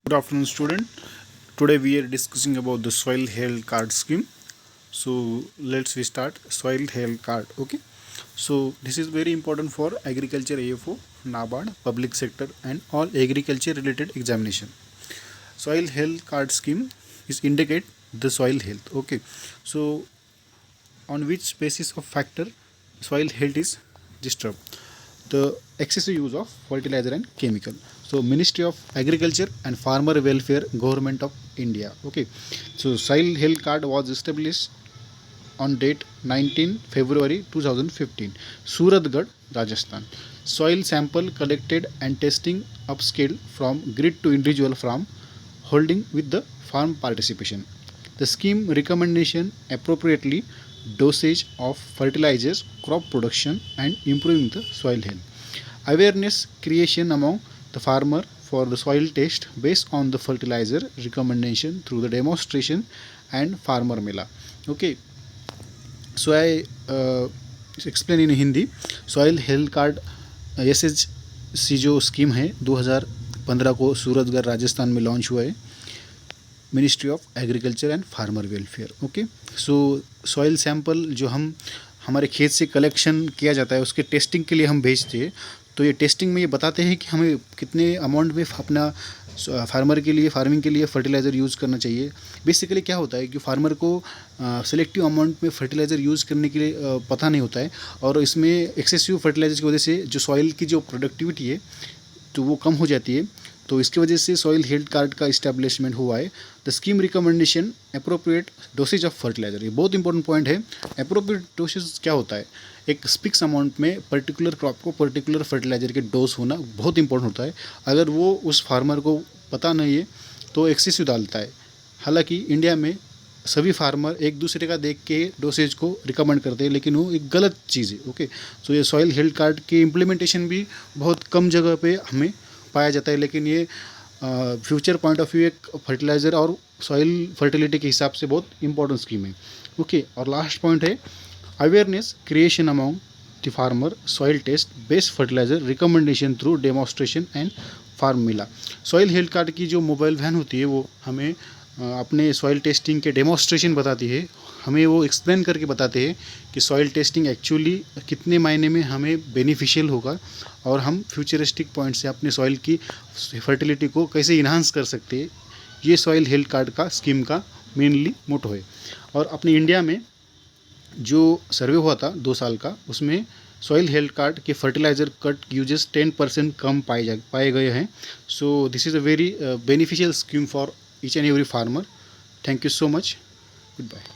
Good afternoon, student. Today we are discussing about the soil health card scheme. So let's we start soil health card. Okay. So this is very important for agriculture AFO, NABARD, public sector, and all agriculture related examination. Soil health card scheme is indicate the soil health. Okay. So on which basis of factor soil health is disturbed? The excessive use of fertilizer and chemical. So Ministry of Agriculture and Farmer Welfare, Government of India. Okay, so soil health card was established on date 19 February 2015, Suratgarh, Rajasthan. Soil sample collected and testing upscale from grid to individual farm holding with the farm participation. The scheme recommendation appropriately dosage of fertilizers, crop production, and improving the soil health. Awareness creation among the farmer for the soil test based on the fertilizer recommendation through the demonstration and farmer mela. Okay, so I explain in Hindi. Soil health card S H C जो scheme है 2015 को सूरतगढ़ राजस्थान में launch हुआ है, ministry of agriculture and farmer welfare. Okay, so soil sample जो हम हमारे खेत से कलेक्शन किया जाता है उसके टेस्टिंग के लिए हम भेजते हैं. तो ये टेस्टिंग में ये बताते हैं कि हमें कितने अमाउंट में अपना फार्मर के लिए फार्मिंग के लिए फर्टिलाइज़र यूज़ करना चाहिए. बेसिकली क्या होता है कि फार्मर को सेलेक्टिव अमाउंट में फर्टिलाइज़र यूज़ करने के लिए पता नहीं होता है, और इसमें एक्सेसिव फर्टिलाइजर की वजह से जो सॉइल की जो प्रोडक्टिविटी है तो वो कम हो जाती है. तो इसकी वजह से सॉइल हेल्थ कार्ड का इस्टेब्लिशमेंट हुआ है. The scheme recommendation appropriate dosage of fertiliser, ये बहुत इंपॉर्टेंट पॉइंट है. अप्रोप्रिएट डोसेज क्या होता है? एक फिक्स अमाउंट में पर्टिकुलर क्रॉप को पर्टिकुलर फर्टिलाइजर के डोज होना बहुत इंपॉर्टेंट होता है. अगर वो उस फार्मर को पता नहीं है तो एक्सेसिव डालता है. हालांकि इंडिया में सभी फार्मर एक दूसरे का देख के डोसेज को रिकमेंड करते हैं, लेकिन वो एक गलत चीज़ है. ओके, सो ये सॉइल हेल्थ कार्ड के इम्प्लीमेंटेशन भी बहुत कम जगह पे हमें पाया जाता है, लेकिन ये फ्यूचर पॉइंट ऑफ व्यू एक फर्टिलाइज़र और सॉइल फर्टिलिटी के हिसाब से बहुत इंपॉर्टेंट स्कीम है. ओके, और लास्ट पॉइंट है awareness creation among the farmer soil test based fertiliser recommendation through demonstration and farm mela. Soil health card की जो मोबाइल वैन होती है वो हमें अपने सॉइल टेस्टिंग के डेमोस्ट्रेशन बताती है. हमें वो एक्सप्लेन करके बताते हैं कि सॉइल टेस्टिंग एक्चुअली कितने मायने में हमें बेनिफिशियल होगा, और हम फ्यूचरिस्टिक पॉइंट से अपने सॉइल की फर्टिलिटी को कैसे इन्हांस कर सकते हैं. ये सॉइल हेल्थ कार्ड का स्कीम का मेनली मोटो है. और अपने इंडिया में जो सर्वे हुआ था 2 साल का, उसमें सॉइल हेल्थ कार्ड के फर्टिलाइज़र कट यूजेस 10% कम पाए गए हैं. So this is a very beneficial scheme for each and every farmer. Thank you so much. Goodbye.